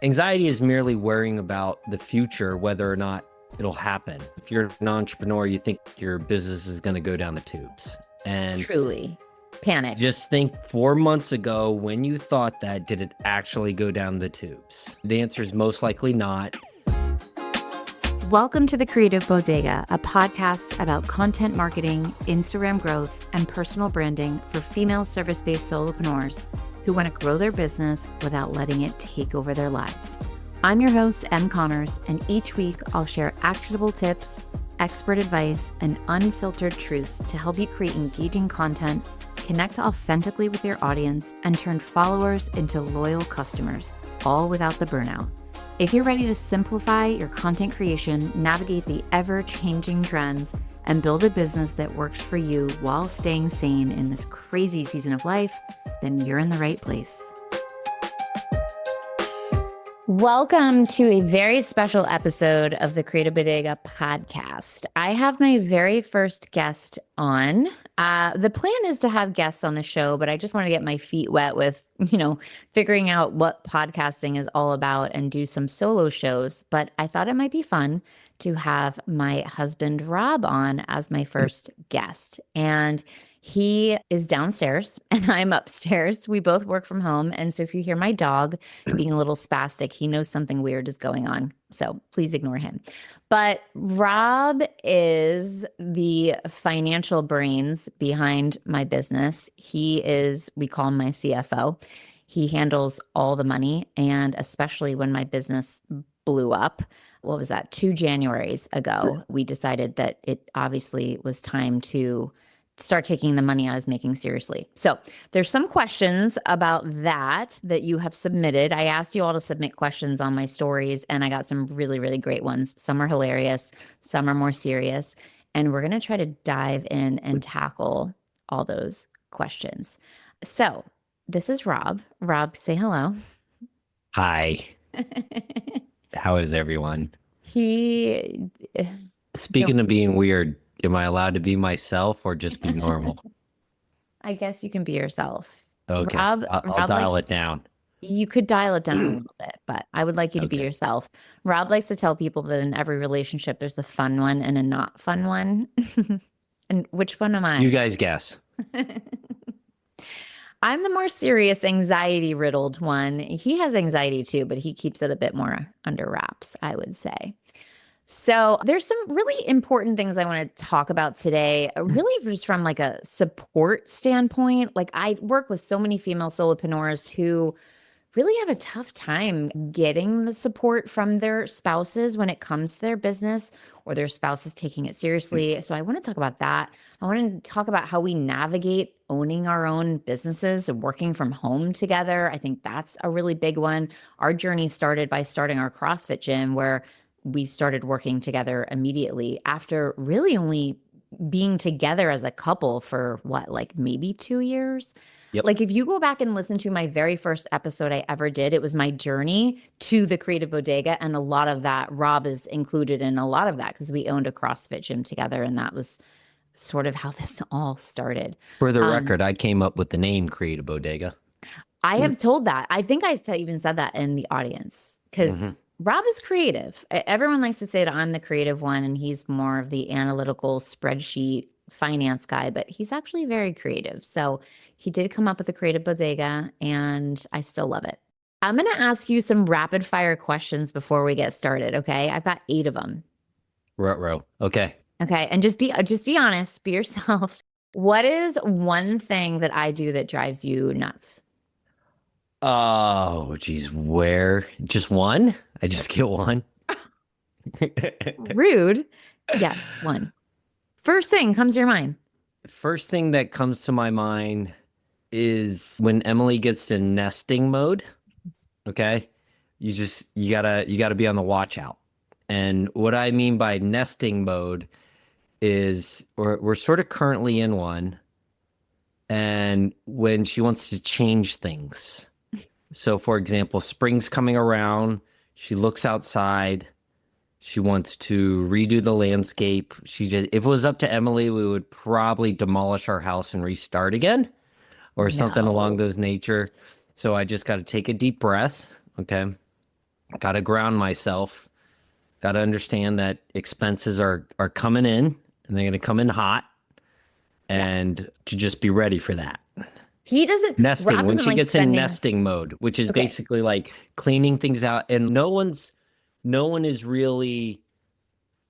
Anxiety is merely worrying about the future, whether or not it'll happen. If you're an entrepreneur, you think your business is going to go down the tubes. And Truly. Panic. just think 4 months ago when you thought that, did it actually go down the tubes? The answer is most likely not. Welcome to the Creative Bodega, a podcast about content marketing, Instagram growth, and personal branding for female service-based solopreneurs who want to grow their business without letting it take over their lives. I'm your host, Em Connors, and each week I'll share actionable tips, expert advice, and unfiltered truths to help you create engaging content, connect authentically with your audience, and turn followers into loyal customers, all without the burnout. If you're ready to simplify your content creation, navigate the ever-changing trends, and build a business that works for you while staying sane in this crazy season of life, then you're in the right place. Welcome to a very special episode of the Creative Bodega podcast. I have my very first guest on. The plan is to have guests on the show, but I just want to get my feet wet with, figuring out what podcasting is all about and do some solo shows. But I thought it might be fun to have my husband, Rob, on as my first guest. And he is downstairs and I'm upstairs. We both work from home. And so if you hear my dog being a little spastic, he knows something weird is going on. So please ignore him. But Rob is the financial brains behind my business. We call him my CFO. He handles all the money. And especially when my business blew up, what was that? 2 Januaries ago, we decided that it obviously was time to start taking the money I was making seriously. So there's some questions about that you have submitted. I asked you all to submit questions on my stories, and I got some really, really great ones. Some are hilarious, some are more serious, and we're going to try to dive in and tackle all those questions. So this is Rob. Rob, say hello. Hi. How is everyone? Speaking of being weird, am I allowed to be myself or just be normal? I guess you can be yourself. Okay. Rob I'll dial it down. You could dial it down a little bit, but I would like you to be yourself. Rob likes to tell people that in every relationship, there's the fun one and a not fun one. And which one am I? You guys guess. I'm the more serious, anxiety-riddled one. He has anxiety too, but he keeps it a bit more under wraps, I would say. So there's some really important things I want to talk about today, really just from like a support standpoint. Like I work with so many female solopreneurs who really have a tough time getting the support from their spouses when it comes to their business, or their spouses taking it seriously. So I want to talk about that. I want to talk about how we navigate owning our own businesses and working from home together. I think that's a really big one. Our journey started by starting our CrossFit gym, where we started working together immediately after really only being together as a couple for maybe 2 years. Yep. Like if you go back and listen to my very first episode I ever did, it was my journey to the Creative Bodega. And a lot of that, Rob is included in a lot of that because we owned a CrossFit gym together. And that was sort of how this all started. For the record, I came up with the name Creative Bodega. I have told that. I think I even said that in the audience because Rob is creative. Everyone likes to say that I'm the creative one and he's more of the analytical spreadsheet finance guy, but he's actually very creative. So he did come up with the Creative Bodega and I still love it. I'm going to ask you some rapid fire questions before we get started. Okay. I've got 8 of them. Ruh-roh. Okay. Okay. And just be honest, be yourself. What is one thing that I do that drives you nuts? Oh, geez. Where? Just one? I just get one. Rude. Yes, one. First thing comes to your mind. First thing that comes to my mind is when Emily gets to nesting mode. Okay. You gotta be on the watch out. And what I mean by nesting mode is we're sort of currently in one. And when she wants to change things. So for example, spring's coming around. She looks outside. She wants to redo the landscape. If it was up to Emily, we would probably demolish our house and restart again or something along those nature. So I just got to take a deep breath. Okay. Got to ground myself. Got to understand that expenses are coming in and they're going to come in hot, Yeah. and to just be ready for that. Rob Nesting, when doesn't she like gets in spending. nesting mode, which is Okay. basically like cleaning things out, and no one is really,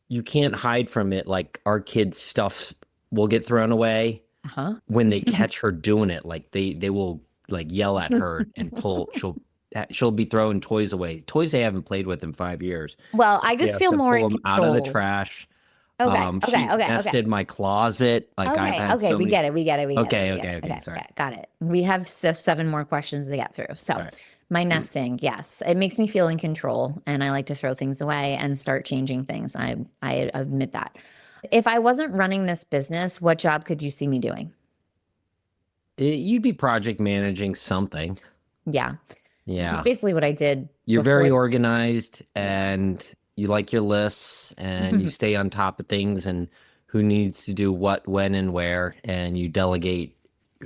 you can't hide from it. Like our kids' stuff will get thrown away Uh-huh. when they catch her doing it. Like they will like yell at her and pull. She'll be throwing toys away, toys they haven't played with in 5 years. Well, I She just has feel to more pull in them out of the control. trash. Okay. Okay. She's Okay. Okay. nested my closet. Like I've Okay. had Okay. so We many. get it. We get it. We get it. Okay, We get okay, it. okay. Okay. Sorry. Okay. Got it. We have seven more questions to get through. So, All right. my nesting, yes, it makes me feel in control, and I like to throw things away and start changing things. I admit that. If I wasn't running this business, what job could you see me doing? You'd be project managing something. Yeah. That's Yeah. basically what I did You're very before. organized Yeah. and you like your lists and you stay on top of things and who needs to do what, when, and where, and you delegate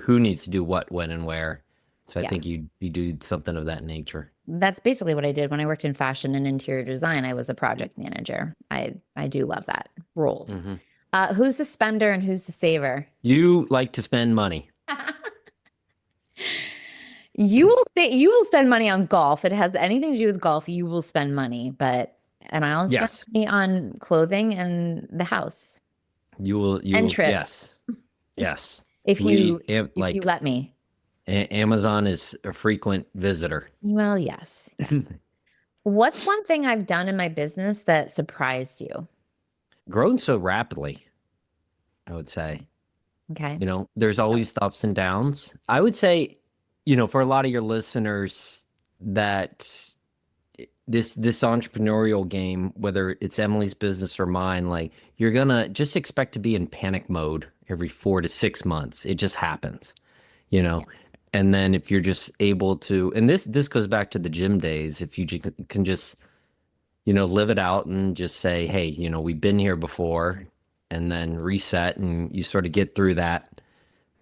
who needs to do what, when, and where. So I Yeah. think you do something of that nature. That's basically what I did when I worked in fashion and interior design. I was a project manager. I do love that role. Hmm. Who's the spender and who's the saver? You like to spend money. You will spend money on golf. It has anything to do with golf, you will spend money, and I'll spend Yes. money on clothing and the house You and will, trips yes. Yes. if We you am if you like let me. Amazon is a frequent visitor. Well, yes. Yes. What's one thing I've done in my business that surprised you? Growing so rapidly, I would say. Okay. There's always the ups and downs. I would say, for a lot of your listeners, that this entrepreneurial game, whether it's Emily's business or mine, like you're gonna just expect to be in panic mode every 4 to 6 months. It just happens, you know. Yeah. And then if you're just able to, and this goes back to the gym days, if you can just live it out and just say, hey, we've been here before, and then reset and you sort of get through that.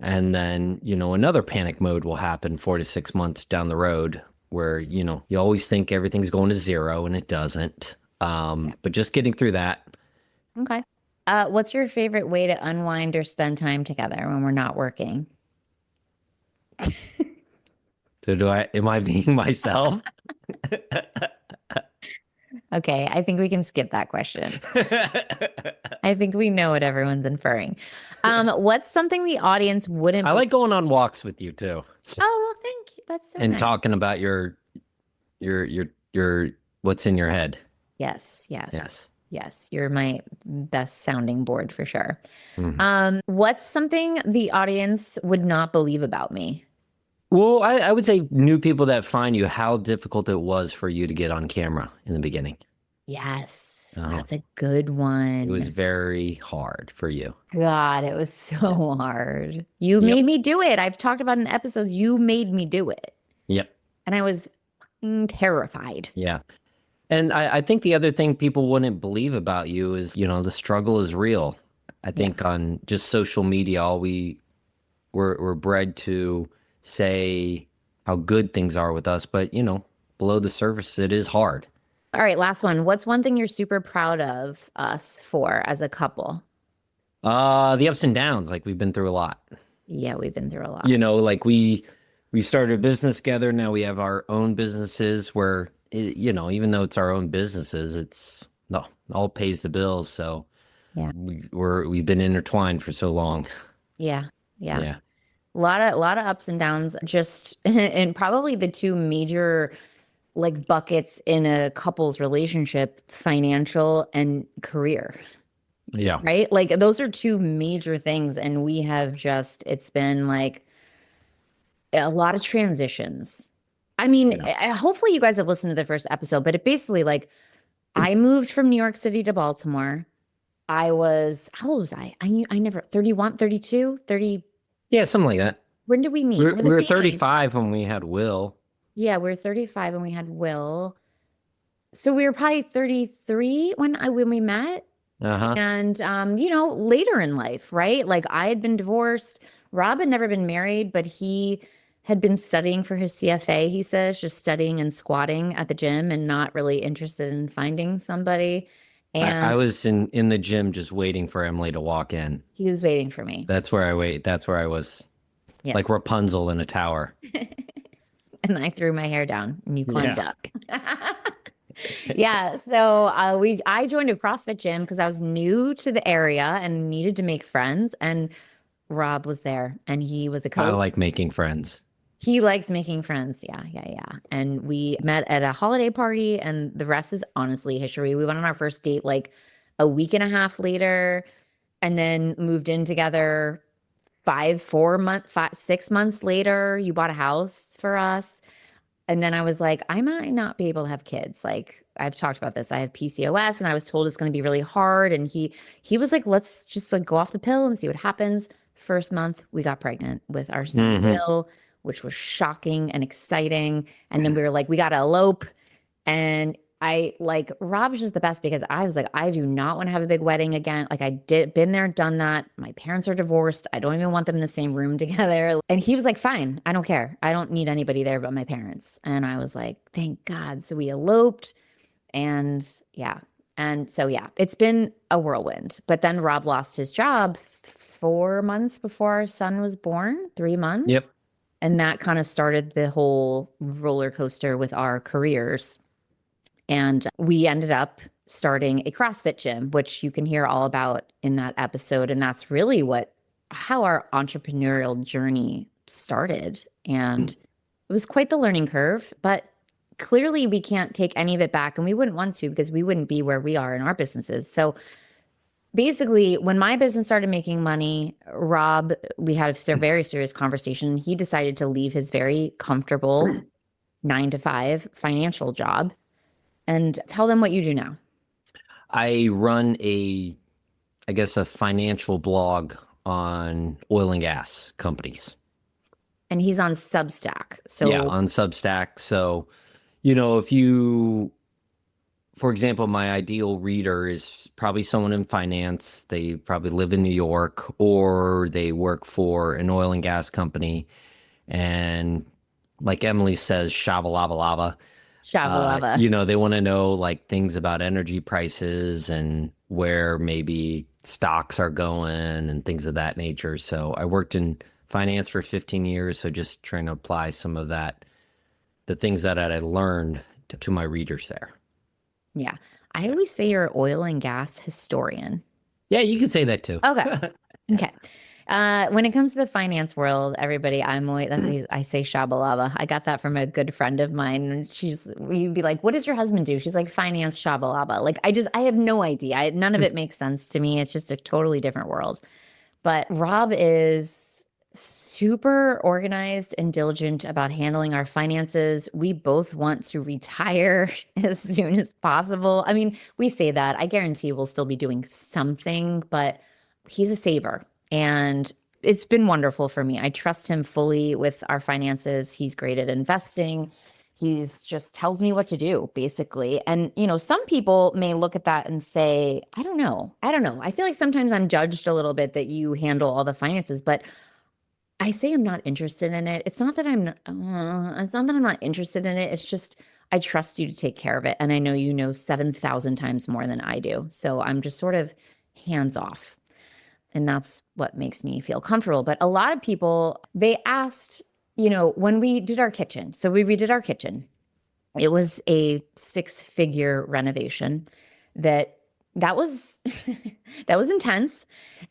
And then, another panic mode will happen 4 to 6 months down the road where, you always think everything's going to zero and it doesn't. Yeah. But just getting through that. Okay. What's your favorite way to unwind or spend time together when we're not working? So am I being myself? Okay, I think we can skip that question. I think we know what everyone's inferring. What's something the audience wouldn't I like going on walks with you too Oh, well, thank you. That's so and nice. talking about your what's in your head. Yes, yes, Yes. yes. You're my best sounding board for sure. Mhm. What's something the audience would not believe about me? Well, I would say new people that find you, how difficult it was for you to get on camera in the beginning. Yes, Oh, that's a good it was one. very hard for you. God, it was so hard. You Yep. made me do it. I've talked about in episodes. You made me do it. Yep. And I was fucking terrified. Yeah. And I think the other thing people wouldn't believe about you is, the struggle is real. I Yeah. think on just social media, all we're bred to say how good things are with us, but below the surface, it is hard. All right, last one. What's one thing you're super proud of us for as a couple? The ups and downs, like we've been through a lot. Yeah, we've been through a lot. Like we started a business together. Now we have our own businesses where, even though it's our own businesses, it's no, all pays the bills. So Yeah. we've been intertwined for so long. Yeah. Yeah. Yeah. A lot of ups and downs, just and probably the two major like buckets in a couple's relationship, financial and career, Yeah. right? Like those are two major things. And we have it's been like a lot of transitions. I mean, Yeah. hopefully you guys have listened to the first episode, but it basically like I moved from New York City to Baltimore. How old was I? I never, 31, 32, 30. Yeah. Something like that. When did we meet? We We're were, the we were same age. 35 when we had Will. Yeah, we were 35 when we had Will. So we were probably 33 when we met. Uh-huh. And later in life, right? Like I had been divorced. Rob had never been married, but he had been studying for his CFA, he says, just studying and squatting at the gym and not really interested in finding somebody. I And was in the gym just waiting for Emily to walk in. he was waiting for me. That's where I wait. That's where I was, like Yes. Rapunzel in a tower. And I threw my hair down and you climbed Yeah. up. Yeah. So I joined a CrossFit gym because I was new to the area and needed to make friends. And Rob was there and he was a I coach. like making friends. He likes making friends. Yeah, yeah, yeah. And we met at a holiday party, and the rest is honestly history. We went on our first date like a week and a half later, and then moved in together 6 months later. You bought a house for us. And then I was like, I might not be able to have kids. Like I've talked about this. I have PCOS and I was told it's going to be really hard. And he was like, let's just like go off the pill and see what happens. First month, we got pregnant with our son Hmm. Will, which was shocking and exciting. And then we were like, we got to elope. And I like Rob's just the best because I was like, I do not want to have a big wedding again. Like I did been there, done that. My parents are divorced. I don't even want them in the same room together. And he was like, fine, I don't care. I don't need anybody there but my parents. And I was like, thank God. So we eloped and yeah. And so yeah, it's been a whirlwind. But then Rob lost his job 4 months before our son was born, 3 months. Yep. And that kind of started the whole roller coaster with our careers. And we ended up starting a CrossFit gym, which you can hear all about in that episode. And that's really how our entrepreneurial journey started. And it was quite the learning curve, but clearly we can't take any of it back. And we wouldn't want to because we wouldn't be where we are in our businesses. So basically, when my business started making money, Rob, we had a very serious conversation. He decided to leave his very comfortable 9 to 5 financial job. And tell them what you do now. I run I guess, a financial blog on oil and gas companies. And he's on Substack. So Yeah, on Substack. So, for example, my ideal reader is probably someone in finance. They probably live in New York or they work for an oil and gas company. And like Emily says, shaba lava lava. Shabalava. They want to know like things about energy prices and where maybe stocks are going and things of that nature. So I worked in finance for 15 years. So just trying to apply some of that, the things that I learned to my readers there. Yeah. I always say you're an oil and gas historian. Yeah, you can say that too. Okay. Okay. When it comes to the finance world, everybody, I say shabalava. I got that from a good friend of mine. And we'd be like, what does your husband do? She's like, finance shabalava. Like, I have no idea. None of it makes sense to me. It's just a totally different world. But Rob is super organized and diligent about handling our finances. We both want to retire as soon as possible. I mean, we say that. I guarantee we'll still be doing something, but he's a saver. And it's been wonderful for me. I trust him fully with our finances. He's great at investing. He's just tells me what to do, basically. And, some people may look at that and say, I don't know. I feel like sometimes I'm judged a little bit that you handle all the finances, but I say I'm not interested in it. It's not that I'm not interested in it. It's just I trust you to take care of it. And I know you know 7,000 times more than I do. So I'm just sort of hands off. And that's what makes me feel comfortable. But a lot of people, they asked, when we did our kitchen. So we redid our kitchen. It was a 6-figure renovation that was that was intense.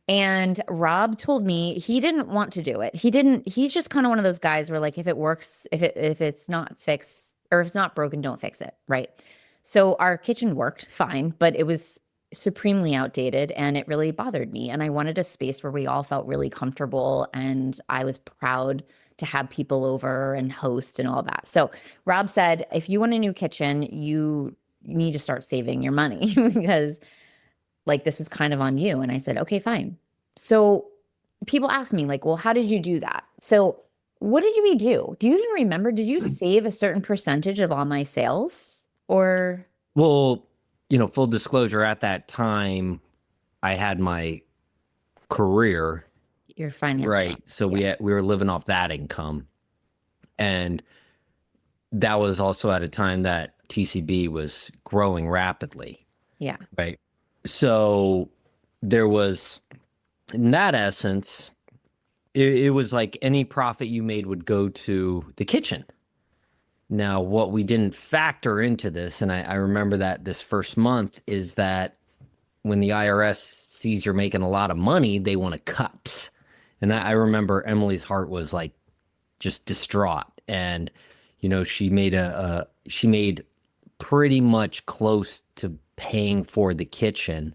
And Rob told me he didn't want to do it. He's just kind of one of those guys where like if it works, if it's not fixed or if it's not broken, don't fix it. Right. So our kitchen worked fine, but it was supremely outdated and it really bothered me. And I wanted a space where we all felt really comfortable and I was proud to have people over and host and all that. So Rob said, if you want a new kitchen, you need to start saving your money because like this is kind of on you. And I said, okay, fine. So people ask me like, well, how did you do that? So what did we do? Do you even remember? Did you save a certain percentage of all my sales or? Well, full disclosure, at that time, I had my career. Your finance Right. job. So we were living off that income. And that was also at a time that TCB was growing rapidly, Yeah. right? So there was, in that essence, it was like any profit you made would go to the kitchen. Now, what we didn't factor into this, and I remember that this first month, is that when the IRS sees you're making a lot of money, they want to cut. And I remember Emily's heart was like just distraught. And, she made pretty much close to paying for the kitchen.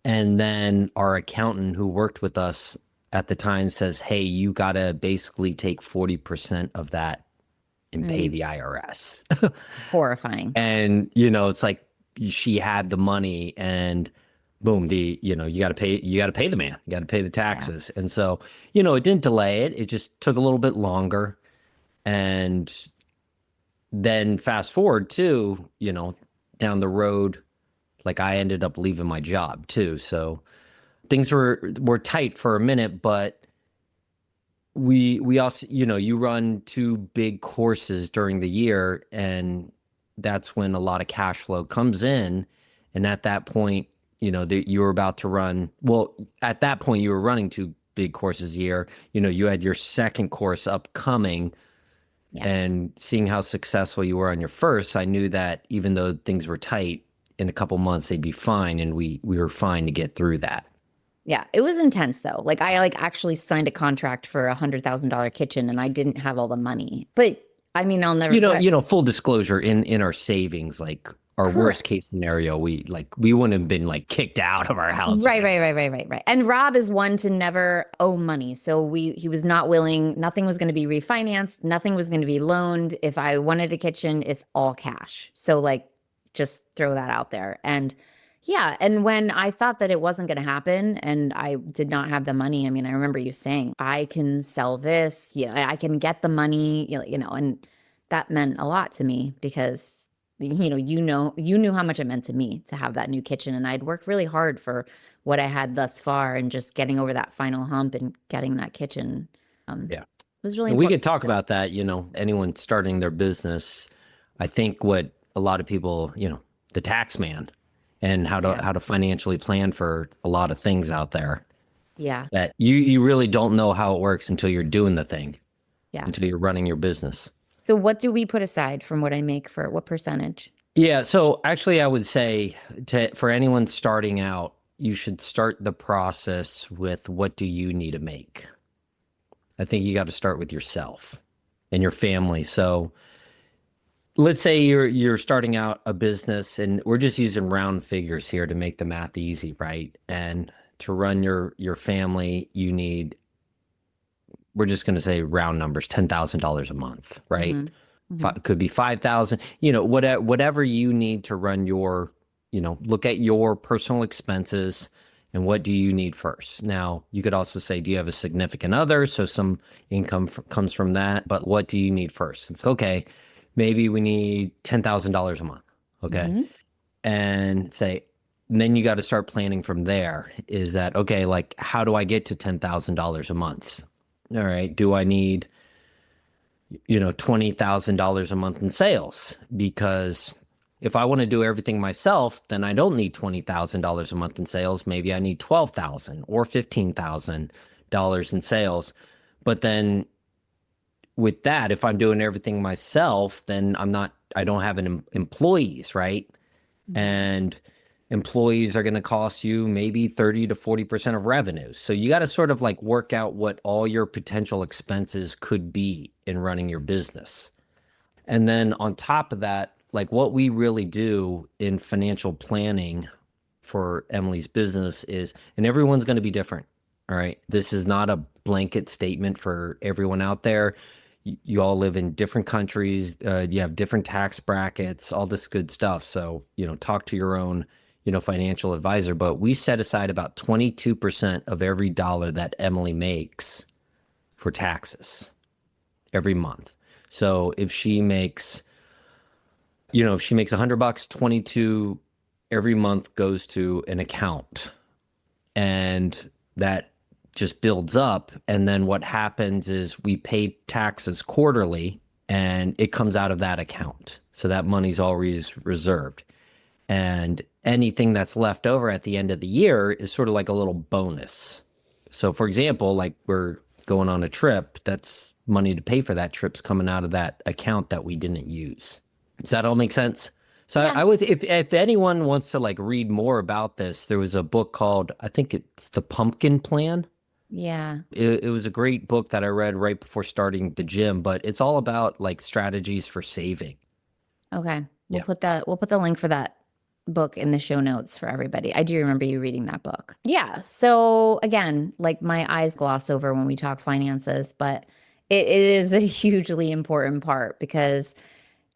And then our accountant who worked with us at the time says, hey, you got to basically take 40% of that and pay the IRS. Horrifying. And, it's like she had the money and boom, you got to pay the man, you got to pay the taxes. Yeah. And so, it didn't delay it. It just took a little bit longer. And then fast forward too, down the road, like I ended up leaving my job too. So things were tight for a minute, but we also, you run two big courses during the year, and that's when a lot of cash flow comes in. And at that point, you were about to run, well, at that point you were running two big courses a year. You had your second course upcoming. Yeah. And seeing how successful you were on your first, I knew that even though things were tight, in a couple months they'd be fine, and we were fine to get through that. Yeah, it was intense though. Like I actually signed a contract for $100,000 kitchen, and I didn't have all the money. But I mean, I'll never. Full disclosure, in our savings, like our Correct. Worst case scenario, we wouldn't have been like kicked out of our house. Right. And Rob is one to never owe money, so he was not willing. Nothing was going to be refinanced. Nothing was going to be loaned. If I wanted a kitchen, it's all cash. So like, just throw that out there. And yeah, and when I thought that it wasn't going to happen and I did not have the money, I mean, I remember you saying, I can sell this, I can get the money, and that meant a lot to me because, you knew how much it meant to me to have that new kitchen. And I'd worked really hard for what I had thus far, and just getting over that final hump and getting that kitchen. Was really important. We could talk about that, anyone starting their business. I think what a lot of people, the tax man, and how to financially plan for a lot of things out there. Yeah. That you really don't know how it works until you're doing the thing. Yeah. Until you're running your business. So what do we put aside from what I make for what percentage? Yeah. So actually I would say for anyone starting out, you should start the process with what do you need to make? I think you got to start with yourself and your family. So let's say you're starting out a business, and we're just using round figures here to make the math easy, right? And to run your family, you need, we're just going to say round numbers, $10,000 a month, right? Mm-hmm. It could be 5,000, whatever you need to run your, look at your personal expenses and what do you need first. Now, you could also say, do you have a significant other? So some income comes from that, but what do you need first? It's okay. Maybe we need $10,000 a month. Okay. Mm-hmm. And then you got to start planning from there. Is that, okay, like, how do I get to $10,000 a month? All right. Do I need, $20,000 a month in sales? Because if I want to do everything myself, then I don't need $20,000 a month in sales. Maybe I need $12,000 or $15,000 in sales. But then with that, if I'm doing everything myself, then I don't have employees, right? Mm-hmm. And employees are going to cost you maybe 30 to 40% of revenue. So you got to sort of like work out what all your potential expenses could be in running your business. And then on top of that, like what we really do in financial planning for Emily's business is, and everyone's going to be different. All right. This is not a blanket statement for everyone out there. You all live in different countries. You have different tax brackets, all this good stuff. So, talk to your own, financial advisor. But we set aside about 22% of every dollar that Emily makes for taxes every month. So if she makes, $100, 22 every month goes to an account, and that just builds up. And then what happens is we pay taxes quarterly and it comes out of that account. So that money's always reserved. And anything that's left over at the end of the year is sort of like a little bonus. So for example, like we're going on a trip, that's money to pay for that trip's coming out of that account that we didn't use. Does that all make sense? So Yeah. I would, if anyone wants to like read more about this, there was a book called, I think it's The Pumpkin Plan. Yeah. It was a great book that I read right before starting the gym, but it's all about like strategies for saving. Okay. Yeah. We'll put the link for that book in the show notes for everybody. I do remember you reading that book. Yeah. So again, like my eyes gloss over when we talk finances, but it is a hugely important part because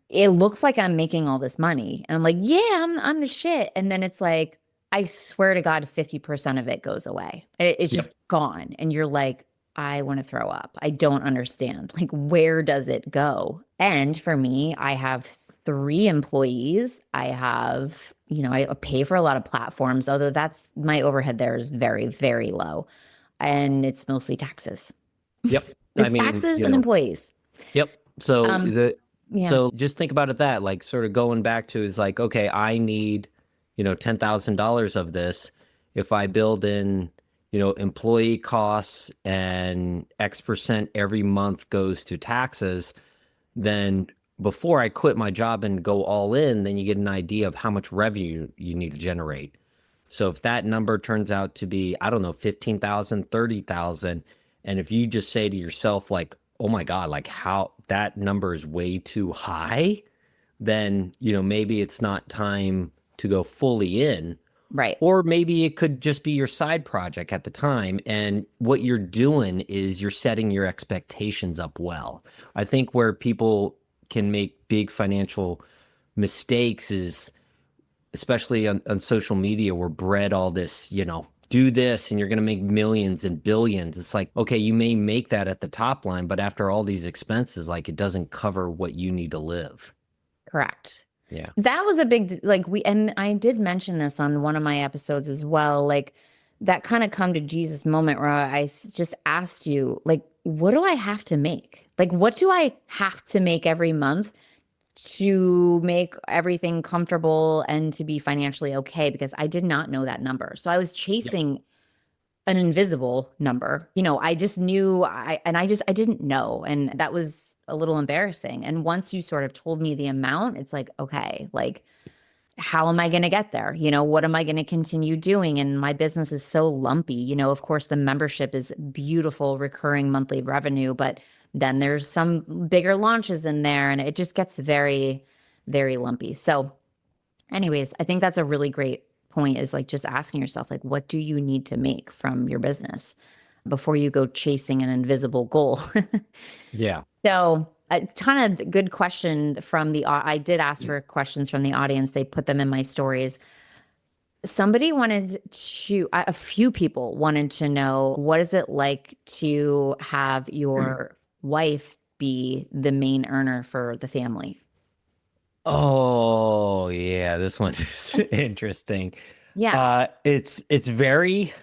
it looks like I'm making all this money. And I'm like, yeah, I'm the shit. And then it's like, I swear to God, 50% of it goes away. It's Yep. just gone. And you're like, I want to throw up. I don't understand. Like, where does it go? And for me, I have 3 employees. I have, I pay for a lot of platforms, although that's my overhead there is very, very low. And it's mostly taxes. Yep. I It's mean, taxes and employees. yep. So Um, yeah. so just think about it that like sort of going back to is like, okay, I need, $10,000 of this. If I build in, employee costs and X% every month goes to taxes, then before I quit my job and go all in, then you get an idea of how much revenue you need to generate. So if that number turns out to be, I don't know, 15,000, 30,000, and if you just say to yourself like, oh my God, like how that number is way too high, then, maybe it's not time to go fully in. Right. Or maybe it could just be your side project at the time. And what you're doing is you're setting your expectations up well. I think where people can make big financial mistakes is, especially on social media, we're bred all this, do this and you're going to make millions and billions. It's like, okay, you may make that at the top line, but after all these expenses, like it doesn't cover what you need to live. Correct. Yeah. That was a big, and I did mention this on one of my episodes as well, like that kind of come to Jesus moment where just asked you, like, what do I have to make? Like, what do I have to make every month to make everything comfortable and to be financially okay? Because I did not know that number. So I was chasing an invisible number. I just knew I didn't know. And that was a little embarrassing. And once you sort of told me the amount, it's like, okay, like, how am I going to get there? What am I going to continue doing? And my business is so lumpy. Of course, the membership is beautiful, recurring monthly revenue, but then there's some bigger launches in there and it just gets very, very lumpy. So anyways, I think that's a really great point is like just asking yourself, like, what do you need to make from your business before you go chasing an invisible goal? Yeah. So a ton of good question from I did ask for questions from the audience. They put them in my stories. A few people wanted to know, what is it like to have your wife be the main earner for the family? Oh, yeah, this one is interesting. Yeah. It's very,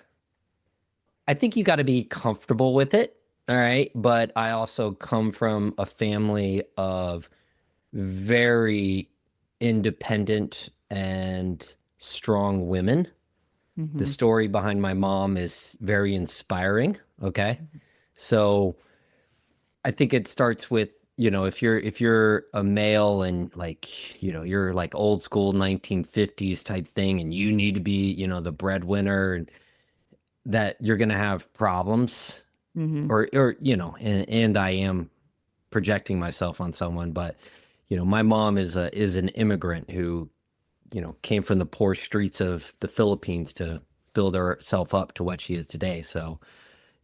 I think you got to be comfortable with it. All right. But I also come from a family of very independent and strong women. The Mm-hmm. story behind my mom is very inspiring. Okay. So I think it starts with, if you're a male and like, you're like old school 1950s type thing and you need to be, the breadwinner and that you're going to have problems Mm-hmm. or and I am projecting myself on someone, but my mom is an immigrant who, came from the poor streets of the Philippines to build herself up to what she is today. So,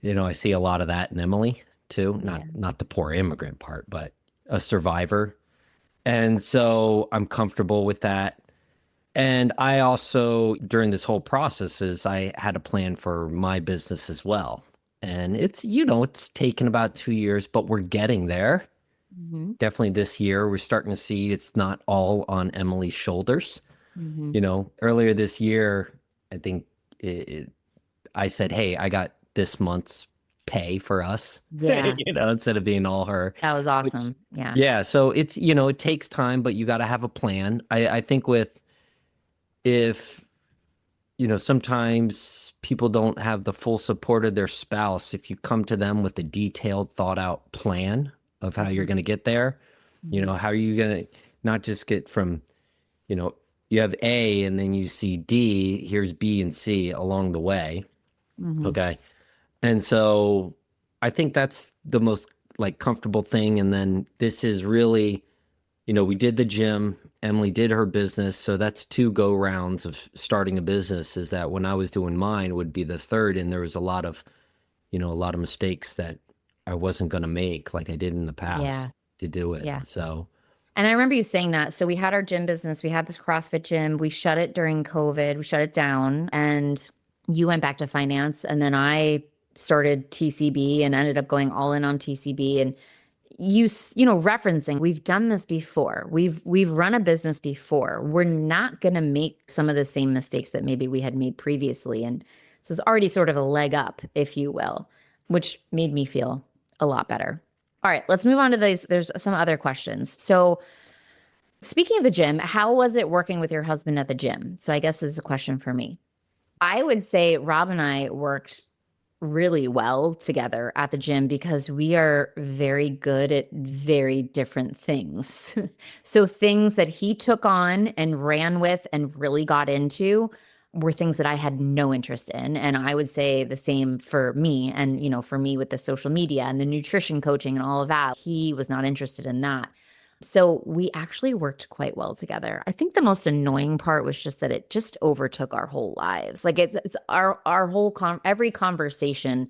I see a lot of that in Emily too, Yeah. not the poor immigrant part, but a survivor. And so I'm comfortable with that. And I also, during this whole process, is I had a plan for my business as well. And it's taken about 2 years, but we're getting there. Mm-hmm. Definitely this year, we're starting to see it's not all on Emily's shoulders. Mm-hmm. Earlier this year, I think I said, hey, I got this month's pay for us, Yeah. instead of being all her. That was Which, awesome. Yeah. yeah, so it's, it takes time, but you got to have a plan. I think if, sometimes people don't have the full support of their spouse, if you come to them with a detailed, thought out plan of how you're Mhm. going to get there, Mhm. how are you going to not just get from, you have A and then you see D, here's B and C along the way. Mhm. Okay. And so I think that's the most like comfortable thing. And then this is really, we did the gym, Emily did her business. So that's two go rounds of starting a business. Is that when I was doing mine would be the third. And there was a lot of mistakes that I wasn't going to make like I did in the Yeah. past to do it. Yeah. So, And I remember you saying that. So we had our gym business, we had this CrossFit gym, we shut it during COVID, we shut it down, and you went back to finance. And then I started TCB and ended up going all in on TCB. And referencing, we've done this before. We've run a business before. We're not going to make some of the same mistakes that maybe we had made previously. And so it's already sort of a leg up, if you will, which made me feel a lot better. All right, let's move on to these. There's some other questions. So, speaking of the gym, how was it working with your husband at the gym? So, I guess this is a question for me. I would say Rob and I worked really well together at the gym because we are very good at very different things. So, things that he took on and ran with and really got into were things that I had no interest in. And I would say the same for me. And, for me with the social media and the nutrition coaching and all of that, he was not interested in that. So we actually worked quite well together. I think the most annoying part was just that it just overtook our whole lives. Like it's our whole every conversation,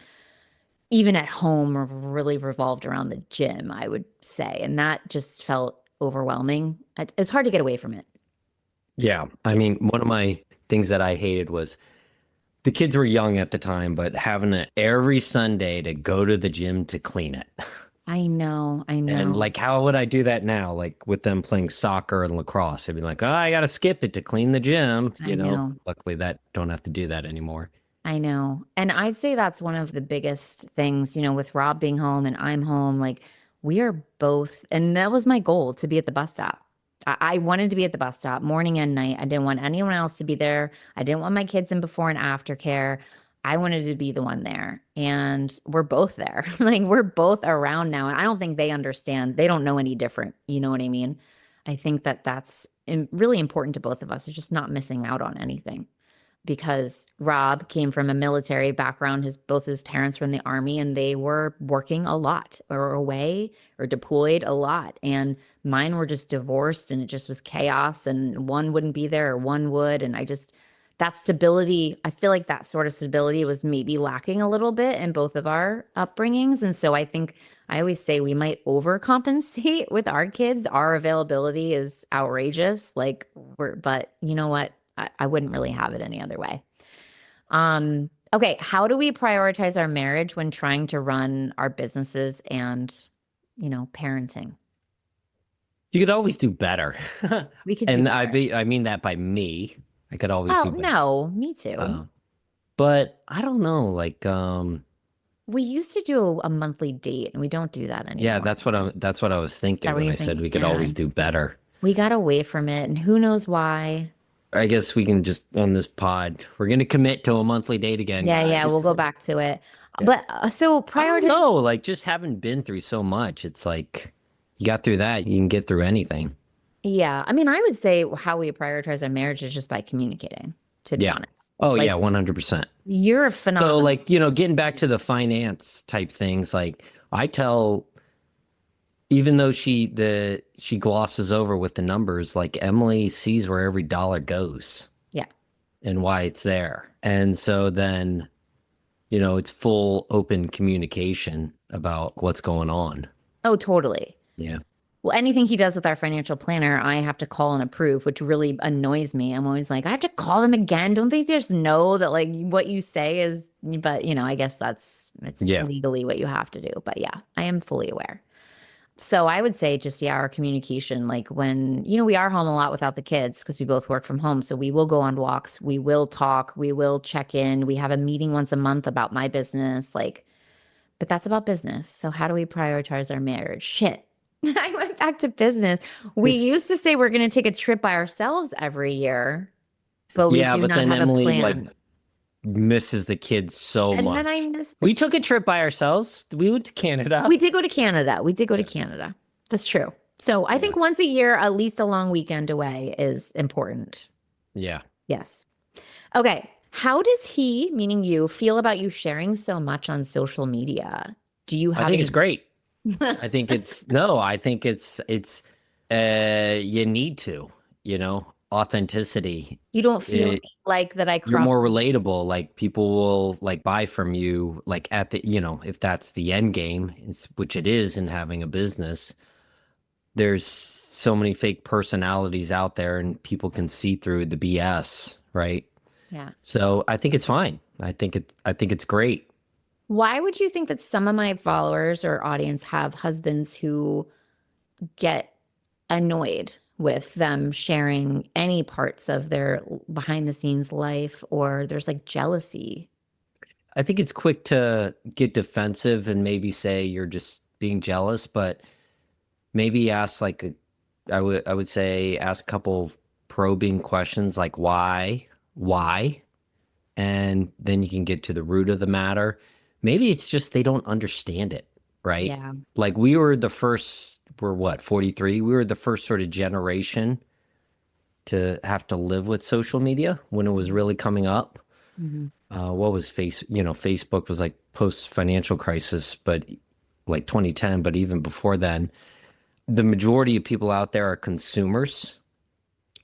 even at home, really revolved around the gym, I would say. And that just felt overwhelming. It's hard to get away from it. yeah, I Yeah. mean, one of my things that I hated was the kids were young at the time, but having it every Sunday to go to the gym to clean it. I know. I And know. like, how would I do that now? Like with them playing soccer and lacrosse, I'd be like, oh, I got to skip it to clean the gym. I know. Luckily that don't have to do that anymore. I know. And I'd say that's one of the biggest things, with Rob being home and I'm home. Like, we are both, and that was my goal to be at the bus stop. I wanted to be at the bus stop morning and night. I didn't want anyone else to be there. I didn't want my kids in before and after care. I wanted to be the one there. And we're both there. Like, we're both around now. And I don't think they understand. They don't know any different. You know what I mean? I think that that's really important to both of us, is just not missing out on anything, because Rob came from a military background. Both his parents were in the army and they were working a lot or away or deployed a lot. And mine were just divorced and it just was chaos, and one wouldn't be there or one would. And that stability, I feel like that sort of stability was maybe lacking a little bit in both of our upbringings. And so I think I always say we might overcompensate with our kids. Our availability is outrageous. But you know what? I wouldn't really have it any other way. Okay. How do we prioritize our marriage when trying to run our businesses and, parenting? You could always do better. We could do And better. I mean that by me. I could always Well, do better. no, me too. Uh, but I don't know, We used to do a monthly date and we don't do that yeah, anymore. that's what I was That thinking what when you're I said thinking? we could Yeah. always do better. We got away from it, and who knows why. I guess we can just on this pod, we're gonna commit to a monthly date again, Yeah, yeah, we'll guys. go back to it. Yeah. But so I don't prioritize. know, like just having been through so much, it's like you got through that, you can get through anything. Yeah, I mean, I would say how we prioritize our marriage is just by communicating, to be Yeah. honest. Oh Like, yeah, 100%. you're a So phenomenal. like, getting back to the finance type things, like I tell, even though she glosses over with the numbers, like Emily sees where every dollar goes Yeah. and why it's there. And so then, it's full open communication about what's going on. Oh, totally. Yeah. Well, anything he does with our financial planner, I have to call and approve, which really annoys me. I'm always like, I have to call them again. Don't they just know that like what you say is, but I guess it's Yeah. legally what you have to do. But yeah, I am fully aware. So I would say just, yeah, our communication, like when, we are home a lot without the kids because we both work from home. So we will go on walks, we will talk, we will check in. We have a meeting once a month about my business, like, but that's about business. So how do we prioritize our marriage? Shit. I went back to business. We used to say we're going to take a trip by ourselves every year, but we Yeah, do but not then have a Emily like plan. misses the kids so And then I much. missed We took a trip by ourselves. We went to Canada. We did go to Canada. We did go to Yeah. Canada. That's true. So I Yeah. think once a year, at least a long weekend away is important. Yeah. Yes. Okay. How does he, meaning you, feel about you sharing so much on social media? Do you I have think it's any? great. I think it's no, I think it's you need to, authenticity. You don't feel It like that I You're crossed. more relatable. Like people will like buy from you like at the, if that's the end game, which it is in having a business. There's so many fake personalities out there and people can see through the BS, right? Yeah. So I think it's fine. I think it's great. Why would you think that some of my followers or audience have husbands who get annoyed with them sharing any parts of their behind the scenes life, or there's like jealousy? I think it's quick to get defensive and maybe say you're just being jealous, but maybe ask I would say ask a couple probing questions like why, and then you can get to the root of the matter. Maybe it's just they don't understand it, right? Yeah. Like we're what, 43? We were the first sort of generation to have to live with social media when it was really coming up. Mhm. What was Facebook was like post financial crisis, but like 2010, but even before then, the majority of people out there are consumers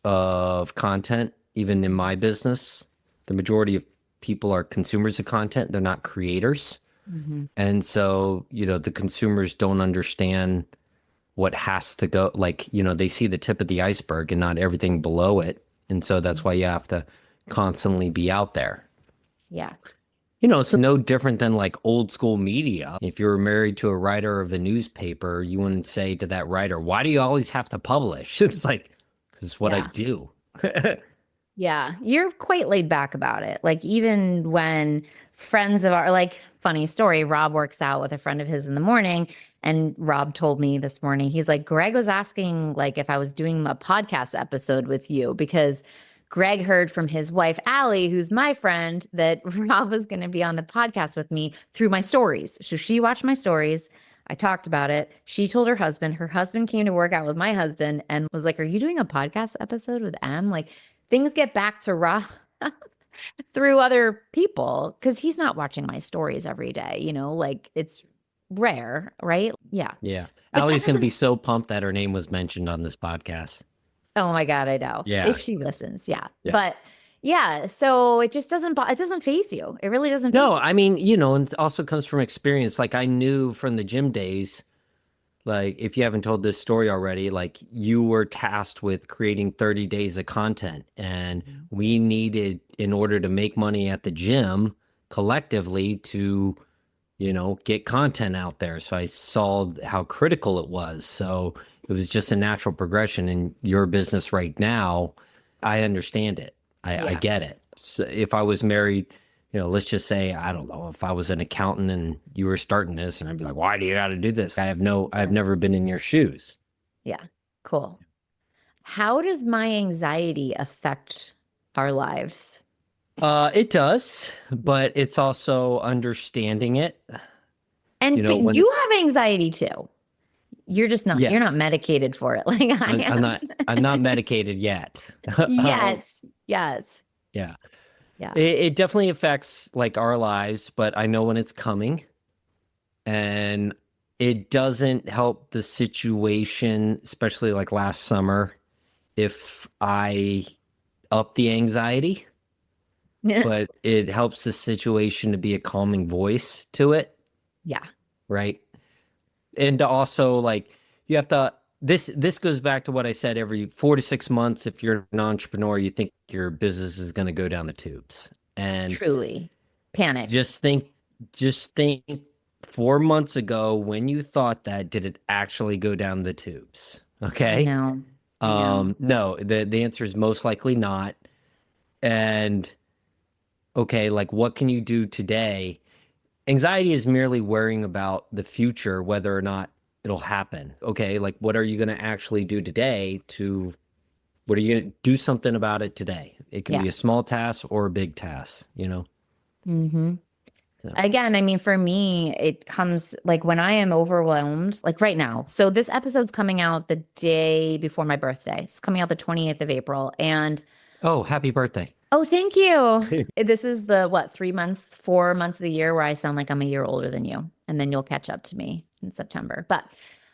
of content. Even in my business, the majority of people are consumers of content. They're not creators. Mhm. And so, the consumers don't understand what has to go. Like, they see the tip of the iceberg and not everything below it. And so that's why you have to constantly be out there. Yeah. It's no different than like old school media. If you were married to a writer of a newspaper, you wouldn't say to that writer, "Why do you always have to publish?" It's like, because it's what I Yeah. do. Yeah. You're quite laid back about it. Like, even when friends of our, like, funny story, Rob works out with a friend of his in the morning. And Rob told me this morning, he's like, Greg was asking, like, if I was doing a podcast episode with you because Greg heard from his wife, Allie, who's my friend, that Rob was going to be on the podcast with me through my stories. So she watched my stories. I talked about it. She told her husband. Her husband came to work out with my husband and was like, "Are you doing a podcast episode with M?" Like, things get back to Rob through other people because he's not watching my stories every day, like it's rare, right? Yeah. Yeah. But that Allie's going to be doesn't, so pumped that her name was mentioned on this podcast. oh my God, I know. Yeah. If she listens, yeah. Yeah. But yeah, so it just it doesn't phase you. It really doesn't No, phase I mean, and it also comes from experience. Like I knew from the gym days, like if you haven't told this story already, like you were tasked with creating 30 days of content and you. we needed in order to make money at the gym collectively to, get content out there. So I saw how critical it was. So it was just a natural progression in your business right now. I understand it. I Yeah. get it. So if I was married, let's just say, I don't know, if I was an accountant and you were starting this and I'd be like, why do you got to do this? I've never been in your shoes. Yeah. Cool. How does my anxiety affect our lives? It does, but it's also understanding it. And but When you have anxiety too. You're not yes, medicated for it like I I'm, I'm am. not I'm not medicated yet. Yes. Yes. Yeah, Yeah. it definitely affects like our lives, but I know when it's coming, and it doesn't help the situation, especially like last summer, if I up the anxiety, but it helps the situation to be a calming voice to it, Yeah. right? And to also like you have to this goes back to what I said every 4 to 6 months, if you're an entrepreneur, you think your business is going to go down the tubes. And Truly. Panic. just think 4 months ago, when you thought that, did it actually go down the tubes? I Okay. know. I know. No, the answer is most likely not. And okay, like what can you do today? Anxiety is merely worrying about the future, whether or not it'll happen. Okay, like what are you going to actually do today to what are you going to do something about it today? It can Yeah. be a small task or a big task, you know? Mm-hmm. So, Again, I mean, for me, it comes like when I am overwhelmed, like right now. So this episode's coming out the day before my birthday. It's coming out the 28th of April. And oh, happy birthday. oh, thank you. This is the what, 3 months, 4 months of the year where I sound like I'm a year older than you. And then you'll catch up to me in September. But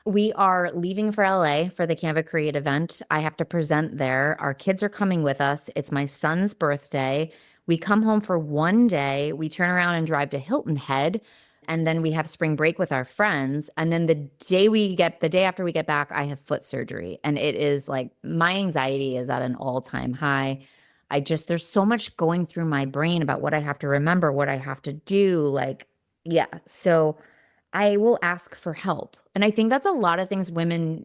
we are leaving for LA for the Canva Create event. I have to present there. Our kids are coming with us. It's my son's birthday. We come home for one day. We turn around and drive to Hilton Head. And then we have spring break with our friends. And then the day after we get back, I have foot surgery. And it is like my anxiety is at an all-time high. There's so much going through my brain about what I have to remember, what I have to do. Like, yeah. So I will ask for help. And I think that's a lot of things women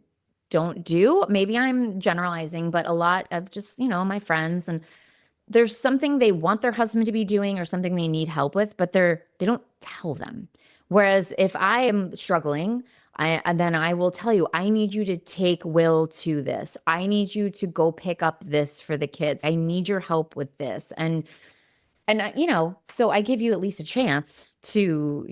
don't do. Maybe I'm generalizing, but a lot of just, my friends, and there's something they want their husband to be doing or something they need help with, but they don't tell them. Whereas if I am struggling, and then I will tell you, I need you to take Will to this. I need you to go pick up this for the kids. I need your help with this. So I give you at least a chance to,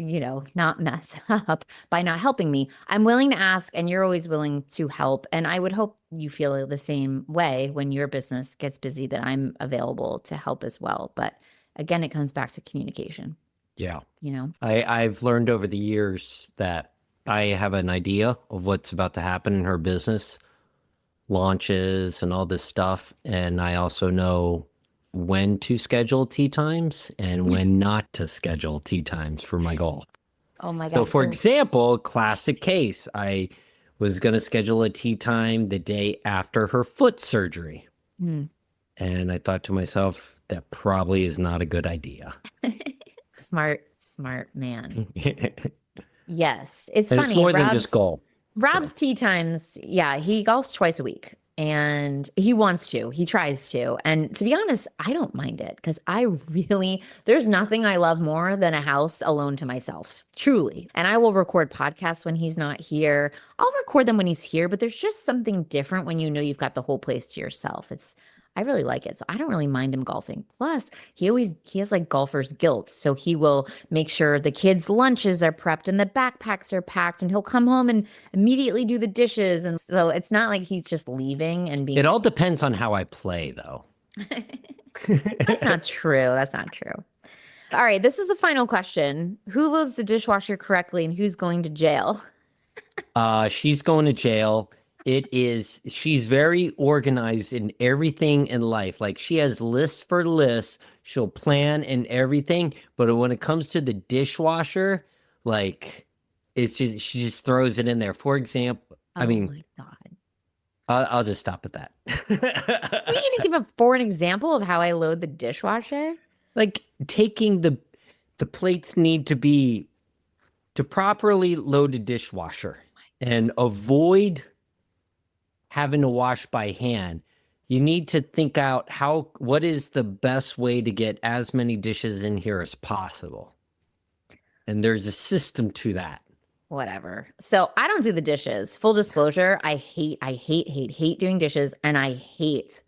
not mess up by not helping me. I'm willing to ask, and you're always willing to help. And I would hope you feel the same way when your business gets busy, that I'm available to help as well. But again, it comes back to communication, Yeah. you know? I've learned over the years that I have an idea of what's about to happen in her business, launches and all this stuff. And I also know when to schedule tea times and when not to schedule tea times for my golf. Oh my So, God. for So, example, classic case, I was going to schedule a tea time the day after her foot surgery. hmm. And I thought to myself, that probably is not a good idea. Smart man. And Yes. It's it's funny. more than just golf. Rob's So, tea times, yeah, he golfs twice a week and he wants to, he tries to. And to be honest, I don't mind it because there's nothing I love more than a house alone to myself, truly. And I will record podcasts when he's not here. I'll record them when he's here, but there's just something different when you know you've got the whole place to yourself. I really like it. So I don't really mind him golfing. Plus, he has like golfer's guilt. So he will make sure the kids' lunches are prepped and the backpacks are packed, and he'll come home and immediately do the dishes. And so it's not like he's just leaving and being. it all depends on how I play, though. That's not true. That's not true. All right. This is the final question. Who loads the dishwasher correctly and who's going to jail? She's going to jail. She's very organized in everything in life. Like she has lists for lists. She'll plan and everything. But when it comes to the dishwasher, like she just throws it in there. For example, I Oh mean, my God. I'll just stop at that. We need to for an example of how I load the dishwasher. Like taking the plates need to properly load a dishwasher and avoid having to wash by hand. You need to think out what is the best way to get as many dishes in here as possible. And there's a system to that. Whatever. So I don't do the dishes. Full disclosure, I hate doing dishes, and I hate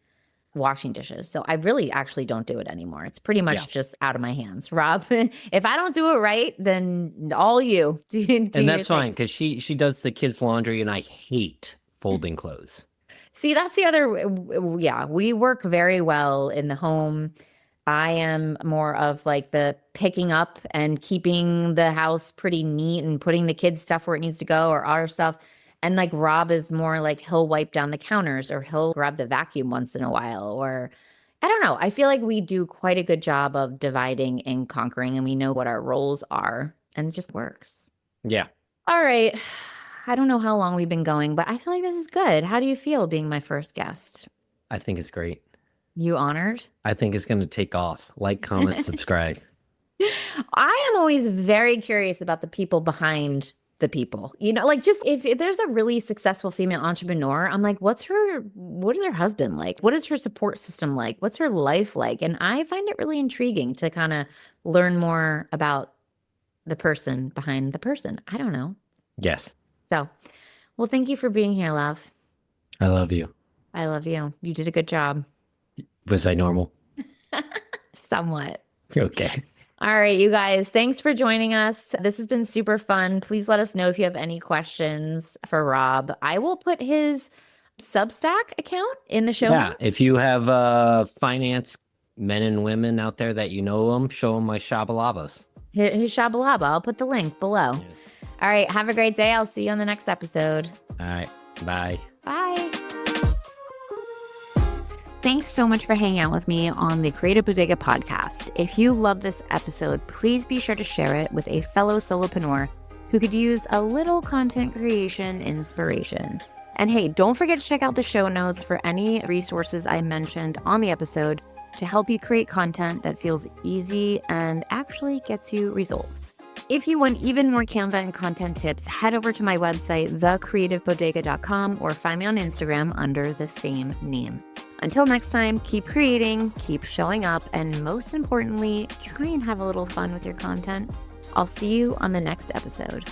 washing dishes. So I really actually don't do it anymore. It's pretty much Yeah. just out of my hands. Rob, if I don't do it right, then all you do And your that's thing. fine because she does the kids' laundry and I hate folding clothes. See, that's the other. Yeah, we work very well in the home. I am more of like the picking up and keeping the house pretty neat and putting the kids' stuff where it needs to go, or our stuff. And like Rob is more like he'll wipe down the counters or he'll grab the vacuum once in a while. Or I don't know. I feel like we do quite a good job of dividing and conquering, and we know what our roles are, and it just works. Yeah. All right. I don't know how long we've been going, but I feel like this is good. How do you feel being my first guest? I think it's great. You honored? I think it's going to take off. Like, comment, subscribe. I am always very curious about the people behind the people. Like just if there's a really successful female entrepreneur, I'm like, what is her husband like? What is her support system like? What's her life like? And I find it really intriguing to kind of learn more about the person behind the person. I don't know. Yes. So, well, thank you for being here, love. I love you. I love you. You did a good job. Was I normal? Somewhat. Okay. All right, you guys, thanks for joining us. This has been super fun. Please let us know if you have any questions for Rob. I will put his Substack account in the show notes. If you have finance men and women out there that you know them, show them my shabalabas. His shabalaba. I'll put the link below. Yeah. All right, have a great day. I'll see you on the next episode. All right. Bye. Bye. Thanks so much for hanging out with me on the Creative Bodega podcast. If you love this episode, please be sure to share it with a fellow solopreneur who could use a little content creation inspiration. And hey, don't forget to check out the show notes for any resources I mentioned on the episode to help you create content that feels easy and actually gets you results. If you want even more Canva and content tips, head over to my website, thecreativebodega.com, or find me on Instagram under the same name. Until next time, keep creating, keep showing up, and most importantly, try and have a little fun with your content. I'll see you on the next episode.